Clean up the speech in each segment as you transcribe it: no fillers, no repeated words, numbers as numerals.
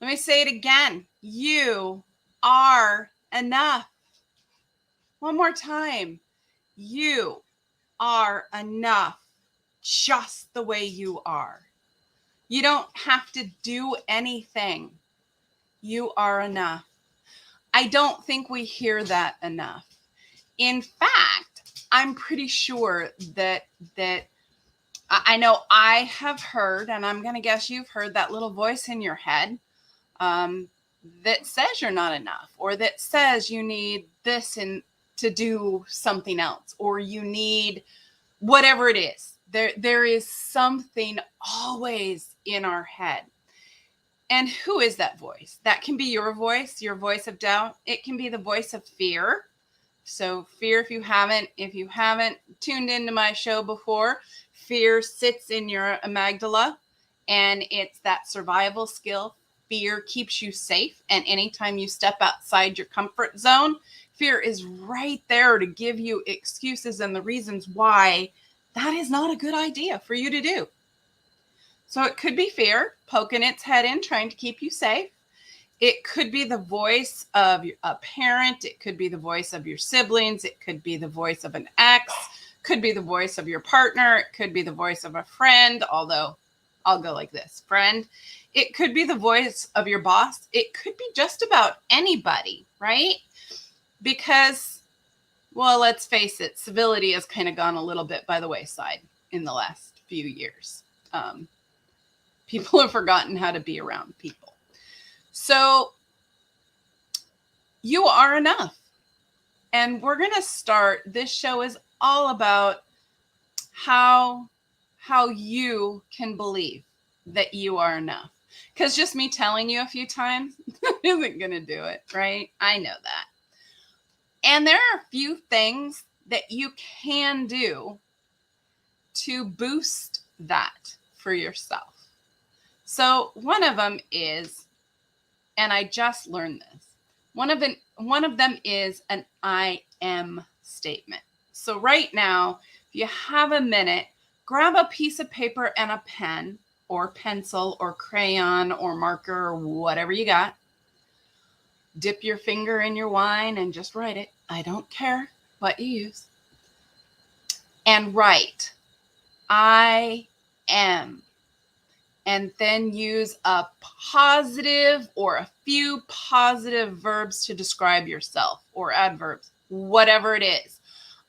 Let me say it again. You are enough. One more time. You are enough just the way you are. You don't have to do anything. You are enough. I don't think we hear that enough. In fact, I'm pretty sure that I know I have heard, and I'm going to guess you've heard that little voice in your head that says you're not enough, or that says you need this and to do something else, or you need whatever it is. There is something always in our head. And who is that voice? That can be your voice of doubt. It can be the voice of fear. So fear, if you haven't tuned into my show before, fear sits in your amygdala, and it's that survival skill. Fear keeps you safe. And anytime you step outside your comfort zone, fear is right there to give you excuses and the reasons why that is not a good idea for you to do. So it could be fear poking its head in, trying to keep you safe. It could be the voice of a parent. It could be the voice of your siblings. It could be the voice of an ex. Could be the voice of your partner. It could be the voice of a friend, although I'll go like this, friend. It could be the voice of your boss. It could be just about anybody, right? Because, well, let's face it, civility has kind of gone a little bit by the wayside in the last few years. People have forgotten how to be around people. So you are enough. And we're going to start. This show is all about how you can believe that you are enough. Because just me telling you a few times isn't going to do it, right? I know that. And there are a few things that you can do to boost that for yourself. So one of them is, and I just learned this, one of them is an I am statement. So right now, if you have a minute, grab a piece of paper and a pen or pencil or crayon or marker or whatever you got. Dip your finger in your wine and just write it. I don't care what you use. And write, I am. And then use a positive or a few positive verbs to describe yourself, or adverbs, whatever it is.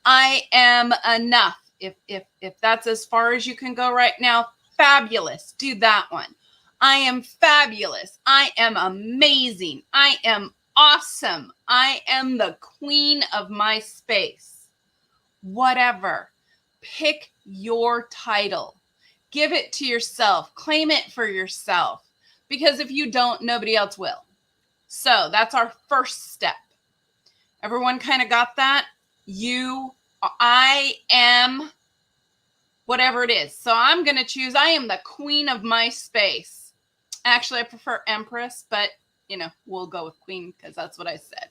I am enough. If that's as far as you can go right now, fabulous. Do that one. I am fabulous. I am amazing. I am awesome. I am the queen of my space. Whatever. Pick your title. Give it to yourself. Claim it for yourself. Because if you don't, nobody else will. So that's our first step. Everyone kind of got that? I am whatever it is. So I'm going to choose, I am the queen of my space. Actually, I prefer empress, but we'll go with queen because that's what I said.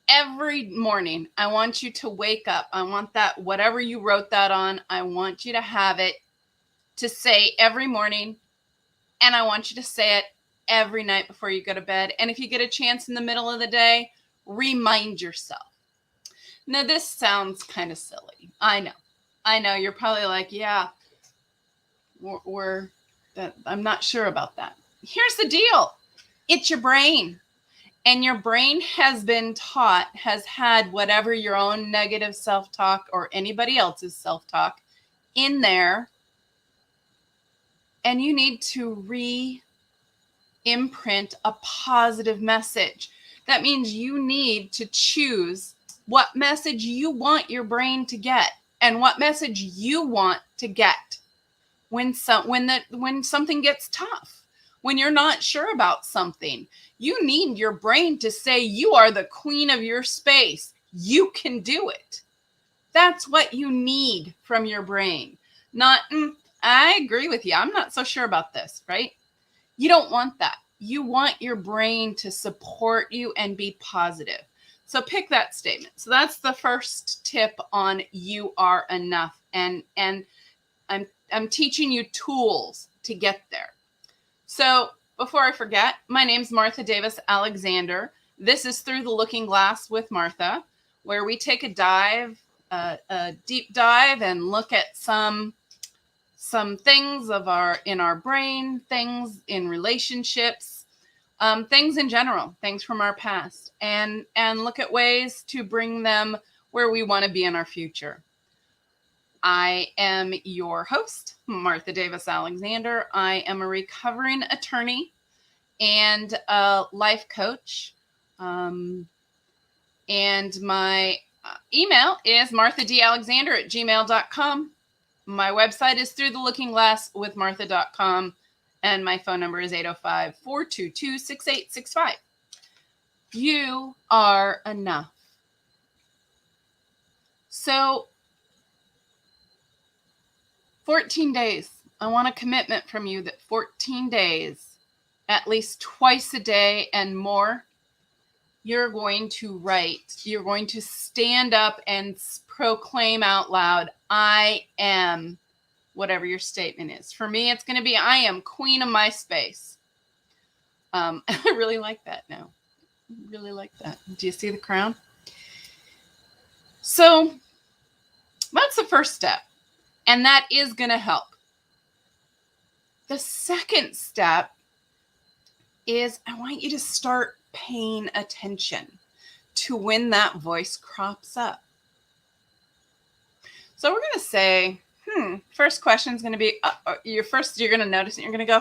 Every morning, I want you to wake up. I want that, whatever you wrote that on, I want you to have it to say every morning. And I want you to say it every night before you go to bed. And if you get a chance in the middle of the day, remind yourself. Now, this sounds kind of silly. I know. You're probably like, yeah, I'm not sure about that. Here's the deal. It's your brain. And your brain has had whatever your own negative self-talk or anybody else's self-talk in there. And you need to re-imprint a positive message. That means you need to choose what message you want your brain to get and what message you want to get when something gets tough, when you're not sure about something. You need your brain to say you are the queen of your space. You can do it. That's what you need from your brain. Not, I agree with you. I'm not so sure about this, right? You don't want that. You want your brain to support you and be positive. So pick that statement. So that's the first tip on you are enough. And I'm teaching you tools to get there. So before I forget, my name's Martha Davis Alexander. This is Through the Looking Glass with Martha, where we take a deep dive and look at some things in our brain, things in relationships, things in general, things from our past, and look at ways to bring them where we want to be in our future. I am your host, Martha Davis Alexander. I am a recovering attorney and a life coach. And my email is marthadalexander@gmail.com. My website is throughthelookingglasswithmartha.com. And my phone number is 805-422-6865. You are enough. So 14 days. I want a commitment from you that 14 days, at least twice a day and more, you're going to write. You're going to stand up and proclaim out loud, I am, whatever your statement is. For me, it's going to be, I am queen of my space. I really like that now. Really like that. Do you see the crown? So that's the first step. And that is going to help. The second step is I want you to start paying attention to when that voice crops up. So we're going to say, first question is going to be, you're going to notice it. You're going to go,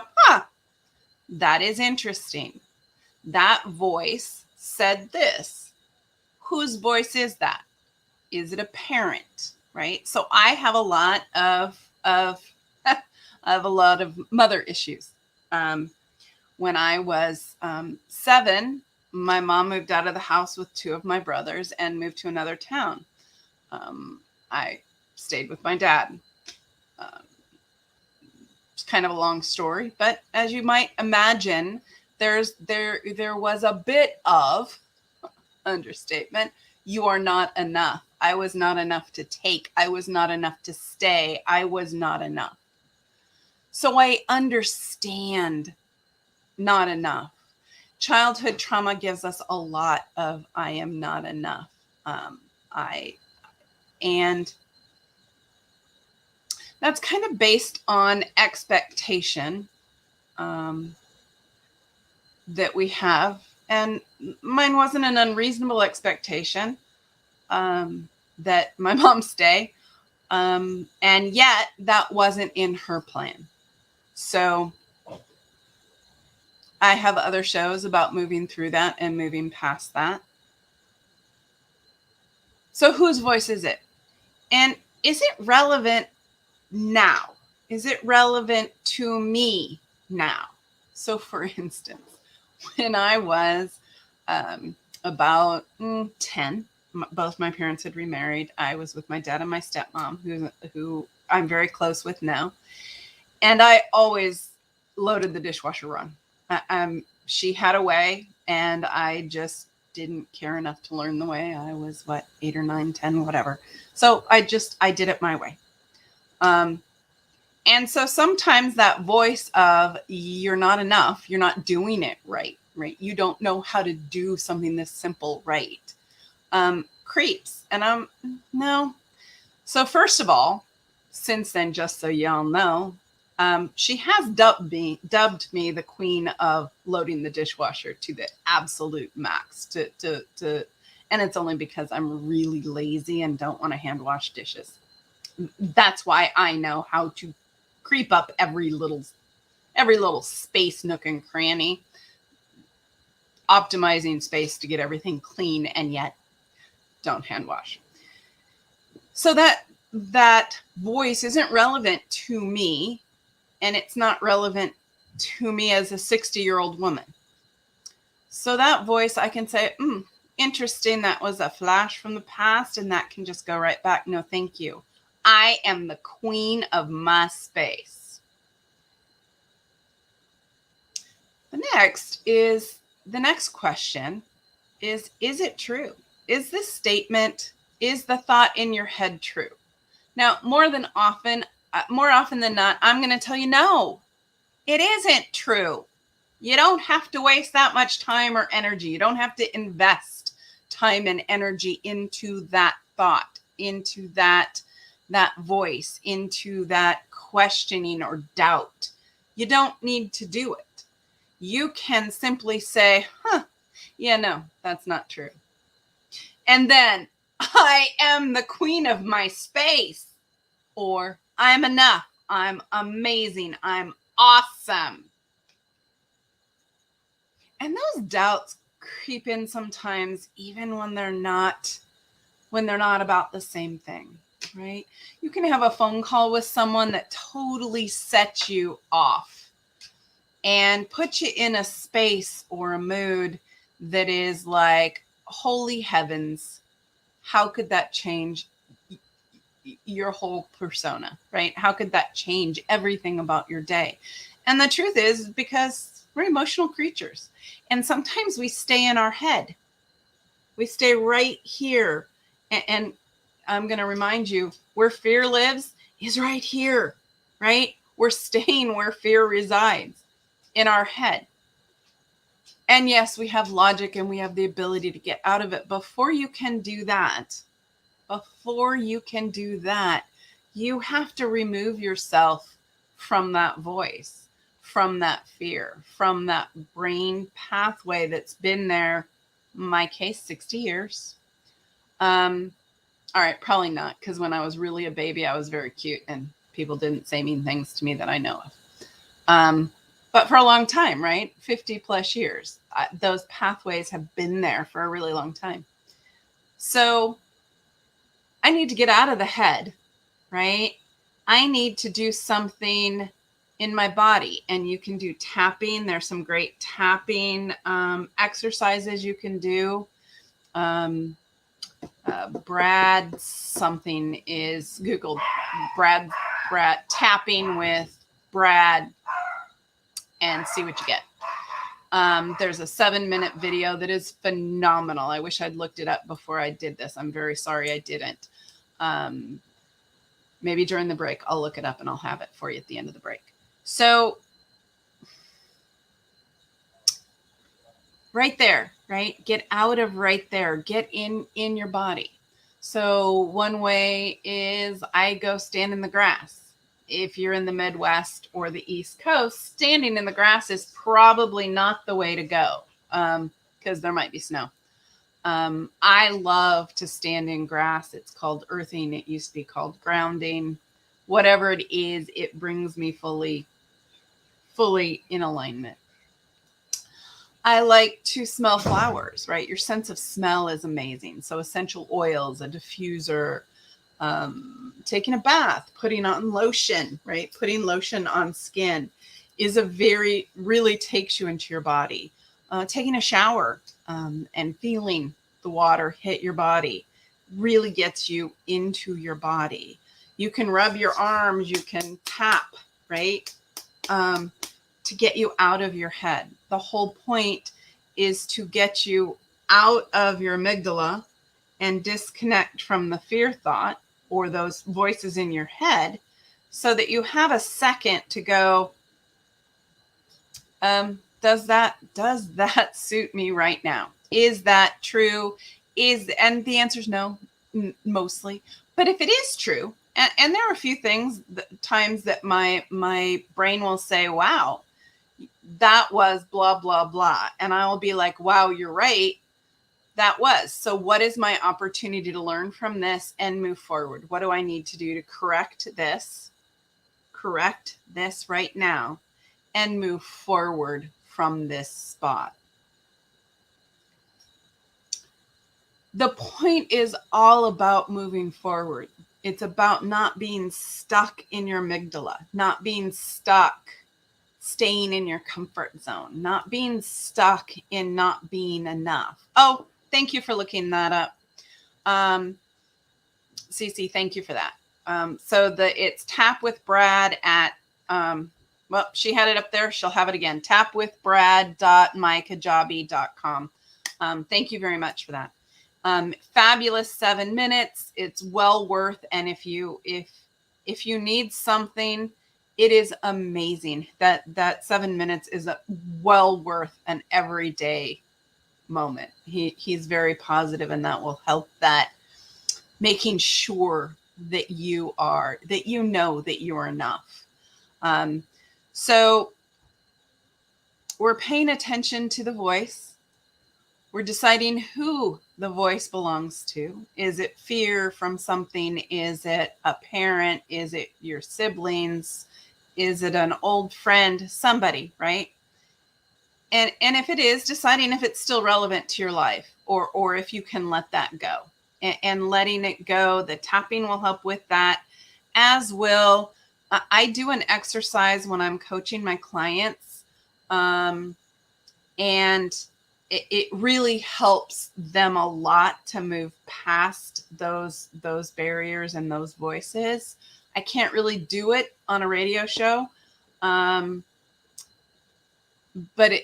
that is interesting. That voice said this. Whose voice is that? Is it a parent? Right. So I have a lot of mother issues. When I was 7, my mom moved out of the house with 2 of my brothers and moved to another town. I stayed with my dad. It's kind of a long story, but as you might imagine, there was a bit of understatement. You are not enough. I was not enough to take. I was not enough to stay. I was not enough. So I understand not enough. Childhood trauma gives us a lot of I am not enough. And that's kind of based on expectation that we have. And mine wasn't an unreasonable expectation. That my mom stay. And yet that wasn't in her plan. So I have other shows about moving through that and moving past that. So whose voice is it? And is it relevant now? Is it relevant to me now? So for instance, when I was about 10, both my parents had remarried. I was with my dad and my stepmom, who I'm very close with now. And I always loaded the dishwasher run. She had a way, and I just didn't care enough to learn the way. I was 8 or 9, 10, whatever. So I did it my way. And so sometimes that voice of you're not enough, you're not doing it right? You don't know how to do something this simple right. Creeps. And no. So first of all, since then, just so y'all know, she has dubbed me the queen of loading the dishwasher to the absolute max and it's only because I'm really lazy and don't want to hand wash dishes. That's why I know how to creep up every little space, nook and cranny, optimizing space to get everything clean and yet don't hand wash. So that voice isn't relevant to me, and it's not relevant to me as a 60-year-old woman. So that voice, I can say, interesting, that was a flash from the past, and that can just go right back. No, thank you. I am the queen of my space. The next question is it true? Is this statement, is the thought in your head true? Now, more often than not, I'm going to tell you, no, it isn't true. You don't have to waste that much time or energy. You don't have to invest time and energy into that thought, into that voice, into that questioning or doubt. You don't need to do it. You can simply say, yeah, no, that's not true. And then, I am the queen of my space. Or, I'm enough. I'm amazing. I'm awesome. And those doubts creep in sometimes, even when they're not about the same thing, right? You can have a phone call with someone that totally sets you off and put you in a space or a mood that is like, holy heavens, how could that change your whole persona, right? How could that change everything about your day? And the truth is, because we're emotional creatures, and sometimes we stay in our head. We stay right here. And I'm going to remind you, where fear lives is right here, right? We're staying where fear resides, in our head. And yes, we have logic and we have the ability to get out of it. Before you can do that, you have to remove yourself from that voice, from that fear, from that brain pathway that's been there, in my case, 60 years. All right, probably not, because when I was really a baby, I was very cute and people didn't say mean things to me that I know of. But for a long time, right? 50 plus years, those pathways have been there for a really long time. So I need to get out of the head, right? I need to do something in my body, and you can do tapping. There's some great tapping exercises you can do. Brad something is Googled Brad tapping with Brad and see what you get. There's a 7-minute video that is phenomenal. I wish I'd looked it up before I did this. I'm very sorry I didn't. Maybe during the break, I'll look it up and I'll have it for you at the end of the break. So right there, right? Get out of right there. Get in your body. So one way is I go stand in the grass. If you're in the Midwest or the East Coast, standing in the grass is probably not the way to go because there might be snow. I love to stand in grass. It's called earthing. It used to be called grounding. Whatever it is, it brings me fully in alignment. I like to smell flowers, right? Your sense of smell is amazing. So essential oils, a diffuser, taking a bath, putting on lotion, right? Putting lotion on skin is really takes you into your body. Taking a shower and feeling the water hit your body really gets you into your body. You can rub your arms, you can tap, right? To get you out of your head. The whole point is to get you out of your amygdala and disconnect from the fear thought or those voices in your head so that you have a second to go, does that suit me right now? Is that true? And the answer is no, mostly. But if it is true, and there are a few times that my brain will say, wow, that was blah, blah, blah. And I'll be like, wow, you're right. That was. So what is my opportunity to learn from this and move forward? What do I need to do to correct this right now and move forward from this spot? The point is all about moving forward. It's about not being stuck in your amygdala, not being stuck staying in your comfort zone, not being stuck in not being enough. Oh, thank you for looking that up. Cece, thank you for that. So it's Tap with Brad at, well, she had it up there. She'll have it again. tapwithbrad.mykajabi.com. Thank you very much for that. Fabulous 7 minutes. It's well worth. And if you need something, it is amazing that 7 minutes is well worth an everyday moment. He's very positive, and that will help that, making sure that you know that you are enough. So we're paying attention to the voice. We're deciding who the voice belongs to. Is it fear from something? Is it a parent? Is it your siblings? Is it an old friend? Somebody, right? And if it is, deciding if it's still relevant to your life, or if you can let that go. And letting it go, the tapping will help with that, as will, I do an exercise when I'm coaching my clients, and it really helps them a lot to move past those barriers and those voices. I can't really do it on a radio show, but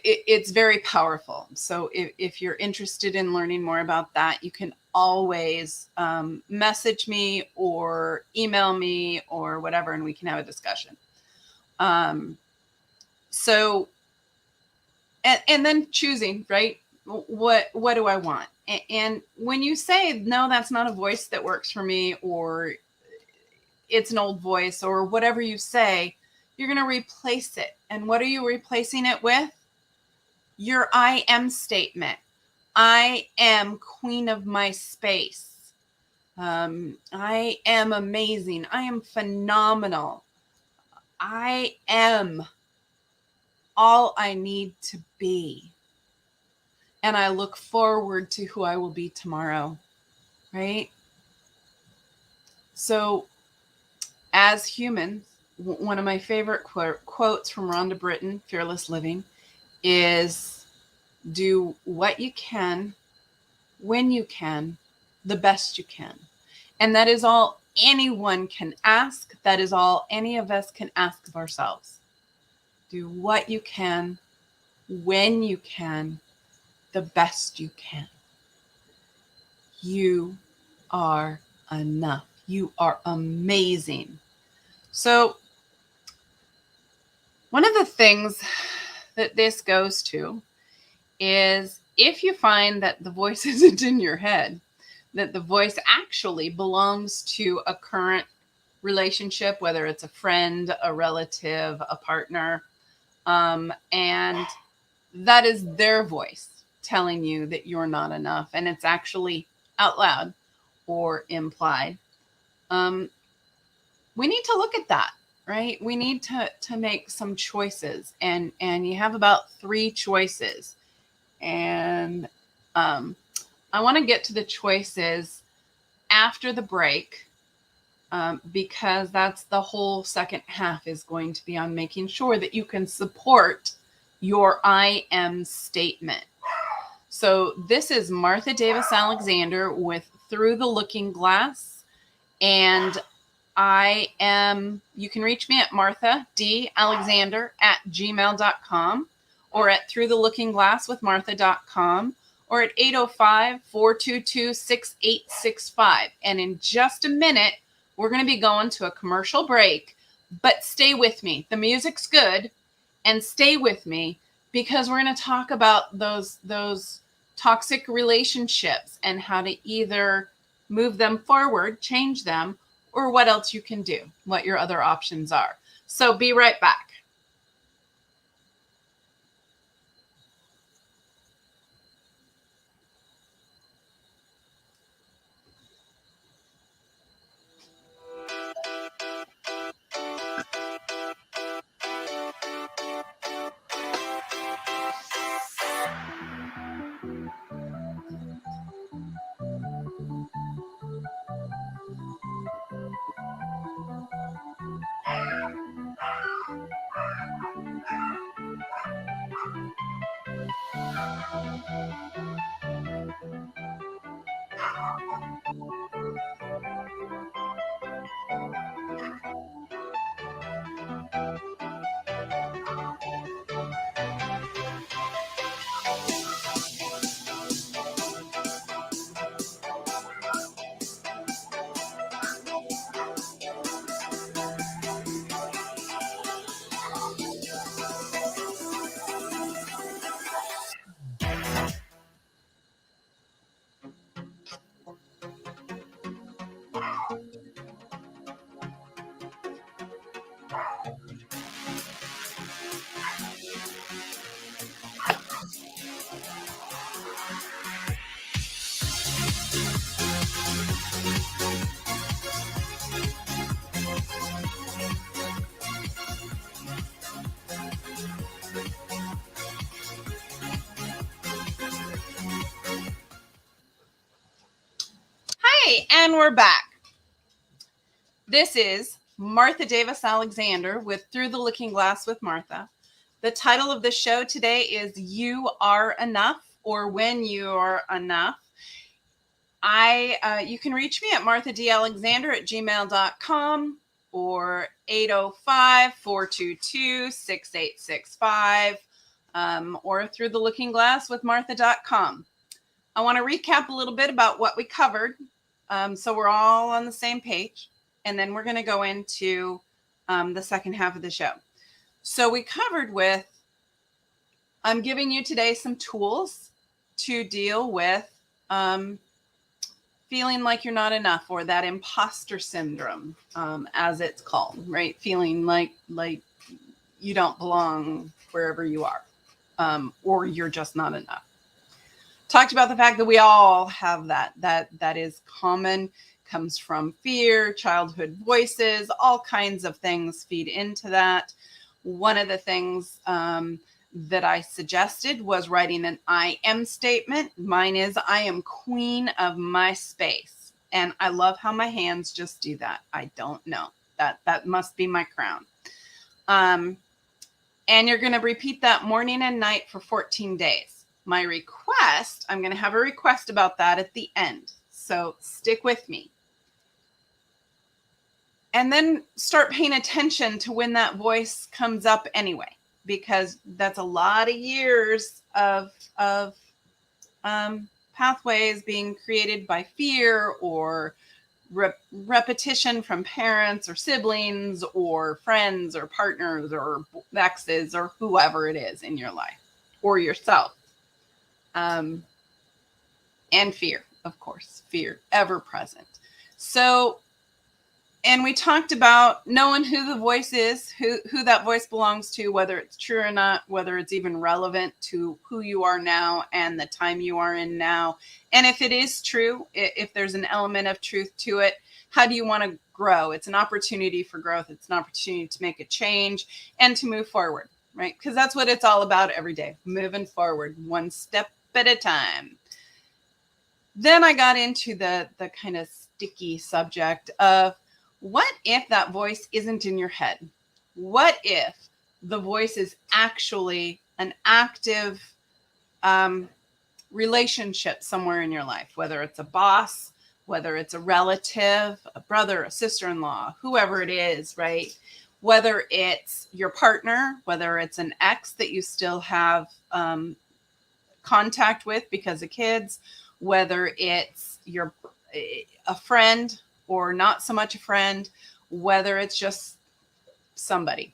it's very powerful. So if you're interested in learning more about that, you can always message me or email me or whatever, and we can have a discussion. So, and then choosing, right? What do I want? And when you say, no, that's not a voice that works for me, or it's an old voice, or whatever you say, you're going to replace it. And what are you replacing it with? Your I am statement. I am queen of my space. I am amazing. I am phenomenal. I am all I need to be. And I look forward to who I will be tomorrow, right? So as humans, one of my favorite quotes from Rhonda Britton, Fearless Living, is do what you can, when you can, the best you can. And that is all anyone can ask. That is all any of us can ask of ourselves. Do what you can, when you can, the best you can. You are enough. You are amazing. So one of the things that this goes to is, if you find that the voice isn't in your head, that the voice actually belongs to a current relationship, whether it's a friend, a relative, a partner, and that is their voice telling you that you're not enough, and it's actually out loud or implied, we need to look at that, right? We need to make some choices, and you have about 3 choices. And I want to get to the choices after the break, because that's the whole second half is going to be on making sure that you can support your I am statement. So this is Martha Davis Alexander with Through the Looking Glass. And you can reach me at marthadalexander@gmail.com, or at throughtheLookingGlassWithMartha.com, or at 805-422-6865. And in just a minute, we're going to be going to a commercial break, but stay with me. The music's good, and stay with me, because we're going to talk about those toxic relationships and how to either move them forward, change them, or what else you can do, what your other options are. So be right back. Okay, and we're back. This is Martha Davis Alexander with Through the Looking Glass with Martha. The title of the show today is You Are Enough, or When You Are Enough. You can reach me at marthadalexander@gmail.com or 805-422-6865 or through the looking glass with martha.com. I want to recap a little bit about what we covered so we're all on the same page, and then we're going to go into the second half of the show. So we covered I'm giving you today some tools to deal with feeling like you're not enough, or that imposter syndrome, as it's called, right? Feeling like you don't belong wherever you are, or you're just not enough. Talked about the fact that we all have that is common, comes from fear, childhood voices, all kinds of things feed into that. One of the things that I suggested was writing an I am statement. Mine is, I am queen of my space. And I love how my hands just do that. I don't know. That must be my crown. And you're going to repeat that morning and night for 14 days. My request, I'm going to have a request about that at the end. So stick with me. And then start paying attention to when that voice comes up anyway, because that's a lot of years of pathways being created by fear or repetition from parents or siblings or friends or partners or exes or whoever it is in your life, or yourself. And fear, of course, fear, ever present. So, and we talked about knowing who the voice is, who that voice belongs to, whether it's true or not, whether it's even relevant to who you are now and the time you are in now. And if it is true, if there's an element of truth to it, how do you want to grow? It's an opportunity for growth. It's an opportunity to make a change and to move forward, right? Because that's what it's all about every day, moving forward, one step at a time. Then I got into the kind of sticky subject of, what if that voice isn't in your head? What if the voice is actually an active relationship somewhere in your life, whether it's a boss, whether it's a relative, a brother, a sister-in-law, whoever it is, right? Whether it's your partner, whether it's an ex that you still have contact with because of kids, whether it's a friend or not so much a friend, whether it's just somebody.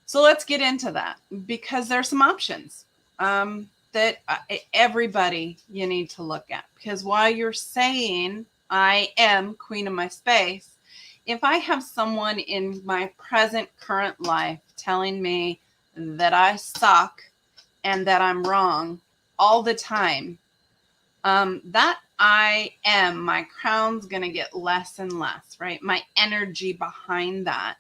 So let's get into that, because there's some options that everybody you need to look at. Because while you're saying, I am queen of my space, if I have someone in my current life telling me that I suck and that I'm wrong all the time, that I am, my crown's going to get less and less, right? My energy behind that,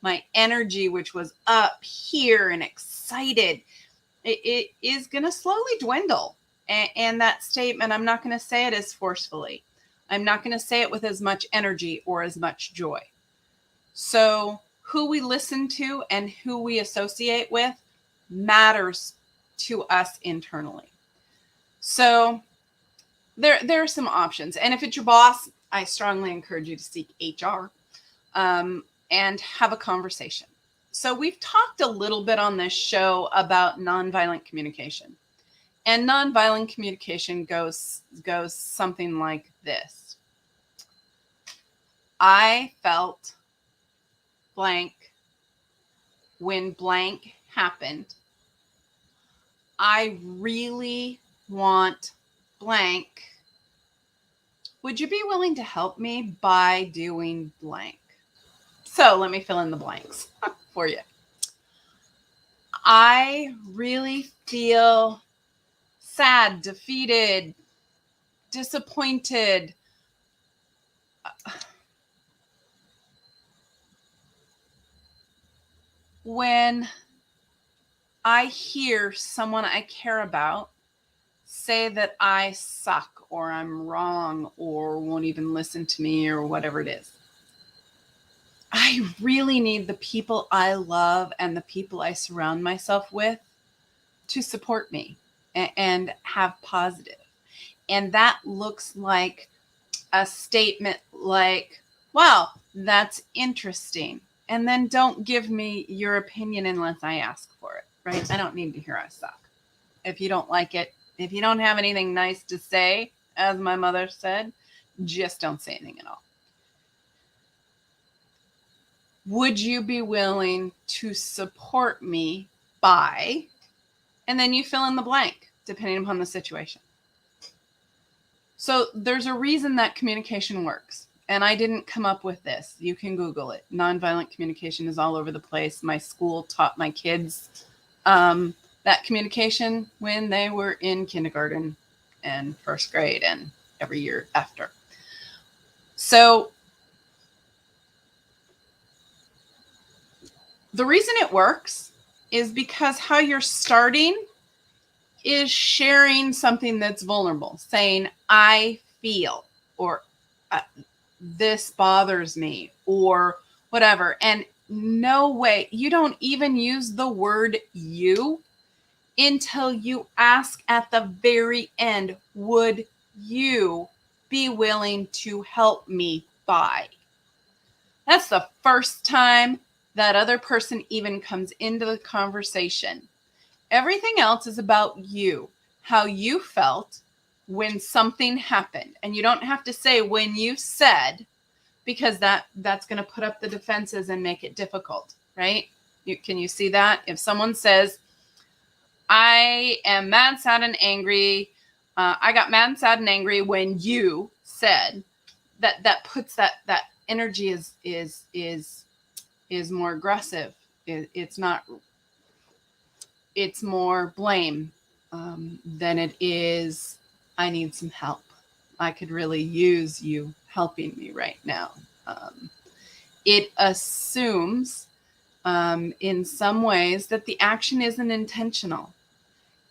my energy, which was up here and excited, it is going to slowly dwindle. And that statement, I'm not going to say it as forcefully. I'm not going to say it with as much energy or as much joy. So who we listen to and who we associate with matters to us internally. So there are some options. And if it's your boss, I strongly encourage you to seek HR and have a conversation. So we've talked a little bit on this show about nonviolent communication. And nonviolent communication goes something like this. I felt blank when blank happened. I really want blank. Would you be willing to help me by doing blank? So let me fill in the blanks for you. I really feel sad, defeated, disappointed. When I hear someone I care about say that I suck or I'm wrong or won't even listen to me or whatever it is. I really need the people I love and the people I surround myself with to support me and have positive. And that looks like a statement like, wow, that's interesting. And then don't give me your opinion unless I ask for it, right? I don't need to hear I suck. If you don't like it, if you don't have anything nice to say, as my mother said, just don't say anything at all. Would you be willing to support me by, and then you fill in the blank, depending upon the situation. So there's a reason that communication works. And I didn't come up with this. You can Google it. Nonviolent communication is all over the place. My school taught my kids that communication when they were in kindergarten and first grade and every year after. So the reason it works is because how you're starting is sharing something that's vulnerable, saying, I feel, or this bothers me, or whatever. And no way, you don't even use the word you until you ask at the very end, would you be willing to help me by? That's the first time that other person even comes into the conversation. Everything else is about you, how you felt when something happened. And you don't have to say when you said, because that's going to put up the defenses and make it difficult, right? Can you see that? If someone says, I am mad, sad, and angry. I got mad, sad, and angry when you said that puts that energy is more aggressive. It's not. It's more blame than it is. I need some help. I could really use you helping me right now. It assumes in some ways that the action isn't intentional.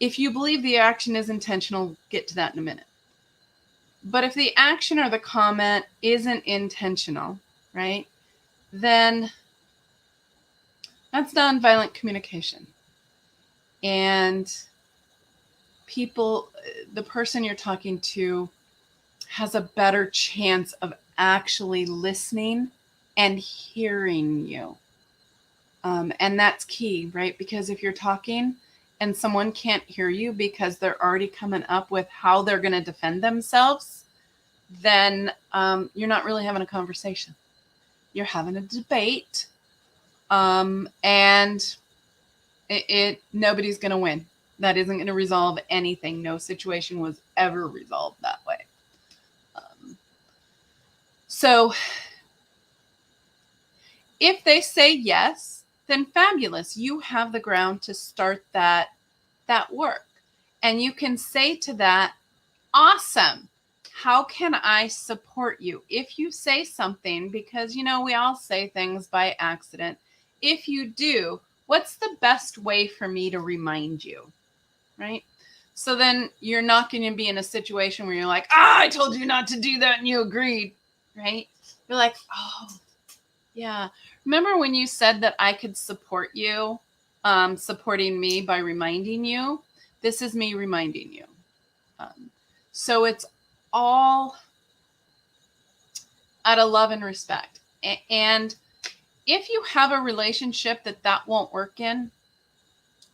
If you believe the action is intentional, we'll get to that in a minute. But if the action or the comment isn't intentional, right, then that's nonviolent communication. And people, the person you're talking to has a better chance of actually listening and hearing you. And that's key, right? Because if you're talking and someone can't hear you because they're already coming up with how they're going to defend themselves, then you're not really having a conversation. You're having a debate, and nobody's going to win. That isn't going to resolve anything. No situation was ever resolved that way. So if they say yes, then fabulous. You have the ground to start that work. And you can say to that, awesome. How can I support you? If you say something, because, we all say things by accident. If you do, what's the best way for me to remind you? Right? So then you're not going to be in a situation where you're like, I told you not to do that and you agreed. Right? You're like, oh, yeah. Remember when you said that I could support you, supporting me by reminding you? This is me reminding you. So it's all out of love and respect. And if you have a relationship that won't work in,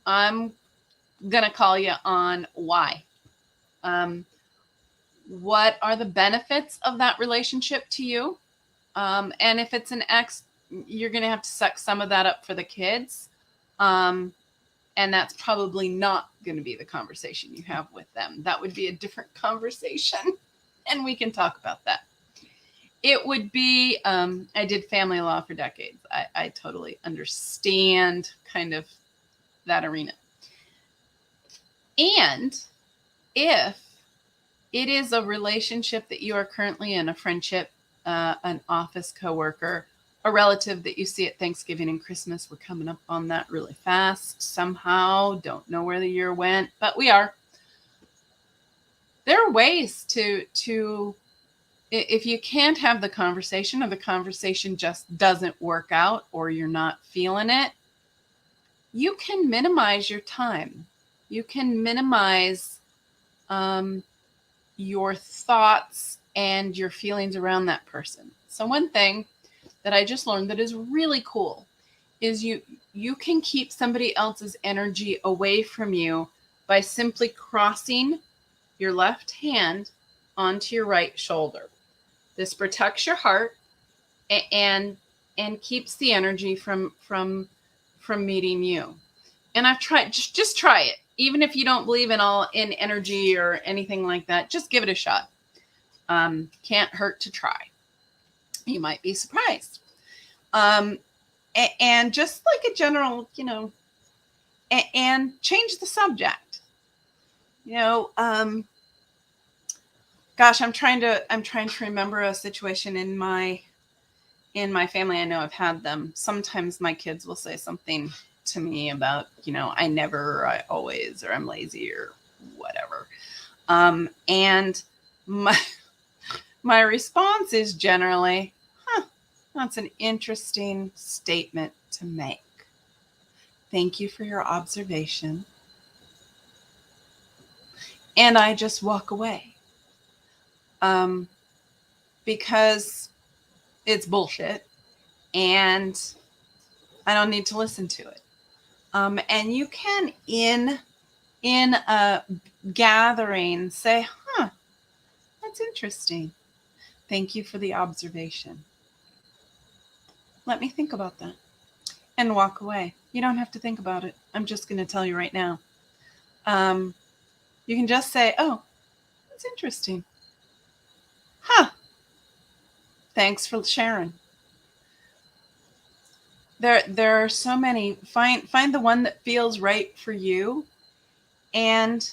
I'm going to call you on why. What are the benefits of that relationship to you? And if it's an ex, you're going to have to suck some of that up for the kids. And that's probably not going to be the conversation you have with them. That would be a different conversation. And we can talk about that. It would be, I did family law for decades. I totally understand kind of that arena. And if it is a relationship that you are currently in, a friendship, an office coworker, a relative that you see at Thanksgiving and Christmas, we're coming up on that really fast somehow. Don't know where the year went, but we are. there are ways to if you can't have the conversation, or the conversation just doesn't work out, or you're not feeling it, you can minimize your time. You can minimize your thoughts and your feelings around that person. So one thing that I just learned that is really cool is you can keep somebody else's energy away from you by simply crossing your left hand onto your right shoulder. This protects your heart and keeps the energy from meeting you. And I've tried, just try it. Even if you don't believe in energy or anything like that, just give it a shot. Can't hurt to try. You might be surprised. And just like a general, and change the subject. Gosh, I'm trying to remember a situation in my family. I know I've had them. Sometimes my kids will say something to me about, I never, I always, or I'm lazy, or whatever. And my response is generally, that's an interesting statement to make. Thank you for your observation. And I just walk away. Because it's bullshit and I don't need to listen to it. And you can in a gathering say, that's interesting. Thank you for the observation. Let me think about that, and walk away. You don't have to think about it. I'm just going to tell you right now. You can just say, oh, that's interesting. Thanks for sharing. There are so many. Find the one that feels right for you, and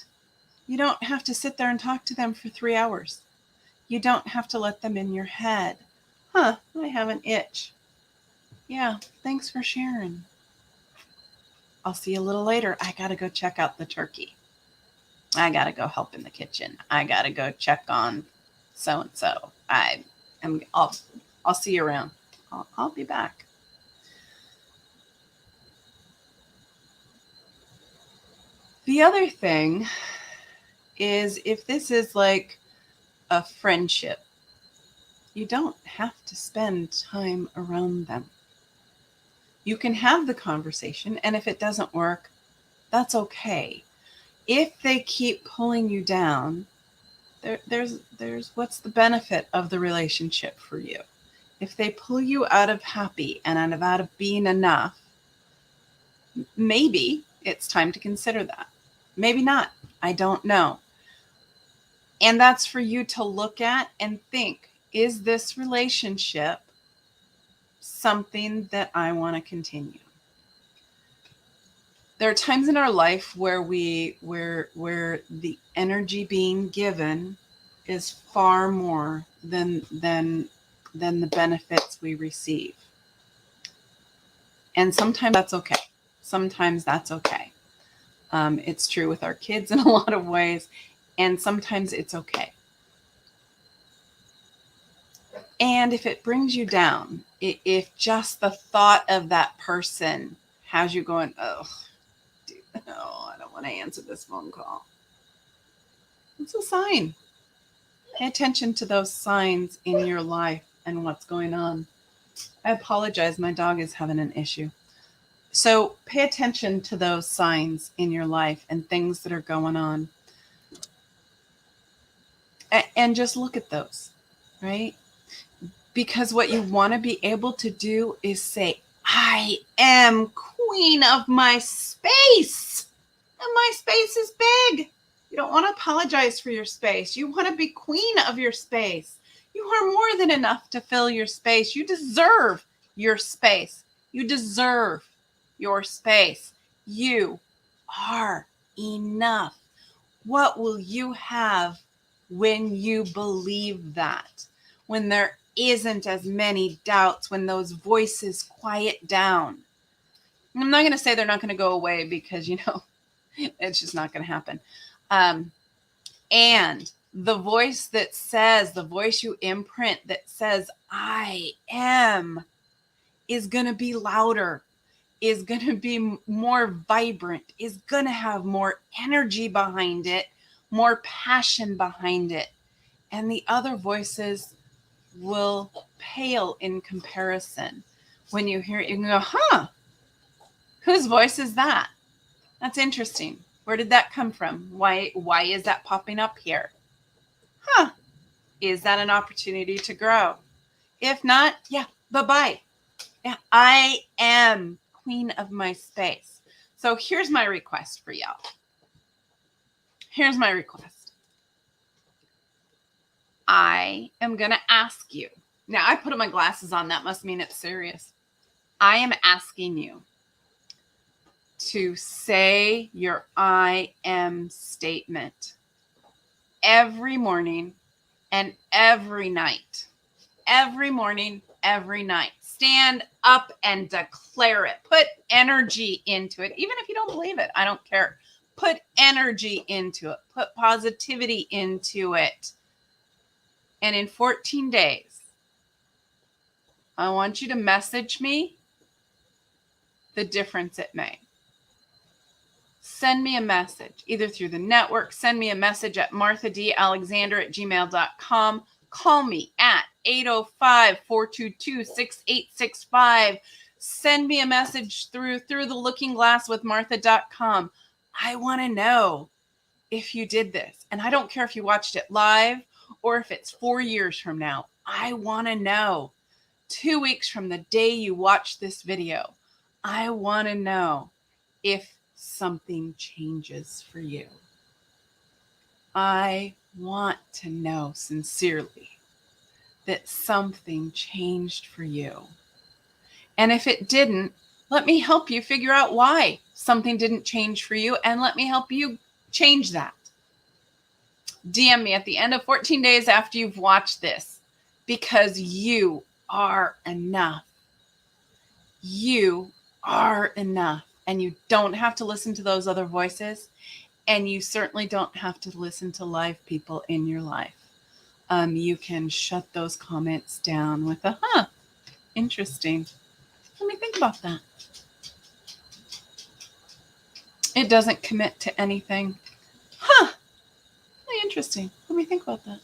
you don't have to sit there and talk to them for 3 hours. You don't have to let them in your head. I have an itch. Yeah, thanks for sharing. I'll see you a little later. I got to go check out the turkey. I got to go help in the kitchen. I got to go check on so-and-so. I'll see you around. I'll be back. The other thing is, if this is like a friendship, you don't have to spend time around them. You can have the conversation, and if it doesn't work, that's okay. If they keep pulling you down, there's what's the benefit of the relationship for you? If they pull you out of happy and out of being enough, maybe it's time to consider that. Maybe not. I don't know. And that's for you to look at and think, is this relationship something that I want to continue? There are times in our life where where the energy being given is far more than the benefits we receive. And sometimes that's okay. Sometimes that's okay. It's true with our kids in a lot of ways, and sometimes it's okay. And if it brings you down, if just the thought of that person has you going, oh, dude, no, I don't want to answer this phone call. It's a sign. Pay attention to those signs in your life and what's going on. I apologize. My dog is having an issue. So pay attention to those signs in your life and things that are going on. And just look at those, right? Because what you want to be able to do is say, I am queen of my space. And my space is big. You don't want to apologize for your space. You want to be queen of your space. You are more than enough to fill your space. You deserve your space. You deserve your space. You are enough. What will you have when you believe that? When there isn't as many doubts, when those voices quiet down. I'm not going to say they're not going to go away, because, it's just not going to happen. And The voice that says, the voice you imprint that says, I am, is going to be louder, is going to be more vibrant, is going to have more energy behind it, more passion behind it. And the other voices will pale in comparison. When you hear it, you can go, huh, whose voice is that? That's interesting. Where did that come from? Why is that popping up here? Huh, is that an opportunity to grow? If not, yeah, bye-bye. Yeah, I am queen of my space. So here's my request for y'all. Here's my request. I am going to ask you. Now, I put my glasses on. That must mean it's serious. I am asking you to say your I am statement every morning and every night. Every morning, every night. Stand up and declare it. Put energy into it. Even if you don't believe it, I don't care. Put energy into it. Put positivity into it. And in 14 days, I want you to message me the difference it made. Send me a message, either through the network. Send me a message at marthadalexander@gmail.com. Call me at 805-422-6865. Send me a message through the lookingglasswithmartha.com. I want to know if you did this. And I don't care if you watched it live or if it's 4 years from now. I want to know. 2 weeks from the day you watch this video, I want to know if something changes for you. I want to know sincerely that something changed for you. And if it didn't, let me help you figure out why something didn't change for you, and let me help you change that. DM me at the end of 14 days after you've watched this, because you are enough. You are enough. And you don't have to listen to those other voices. And you certainly don't have to listen to live people in your life. You can shut those comments down with a, interesting. Let me think about that. It doesn't commit to anything. Really interesting. Let me think about that.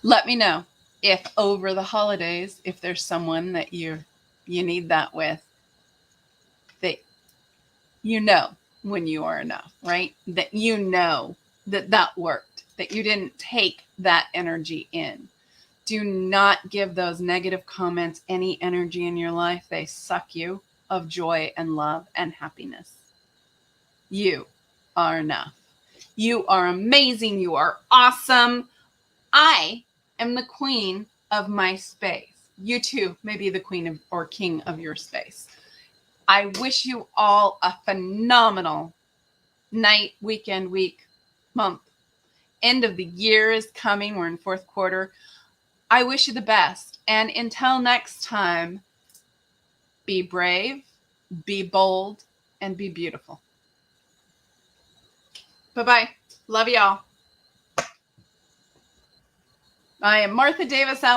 Let me know if over the holidays, if there's someone that you need that with, that you know when you are enough, right? That you know that worked, that you didn't take that energy in. Do not give those negative comments any energy in your life. They suck you of joy and love and happiness. You are enough. You are amazing. You are awesome. I am the queen of my space. You too may be the queen of, or king of your space. I wish you all a phenomenal night, weekend, week, month. End of the year is coming. We're in fourth quarter. I wish you the best. And until next time, be brave, be bold, and be beautiful. Bye-bye. Love y'all. I am Martha Davis.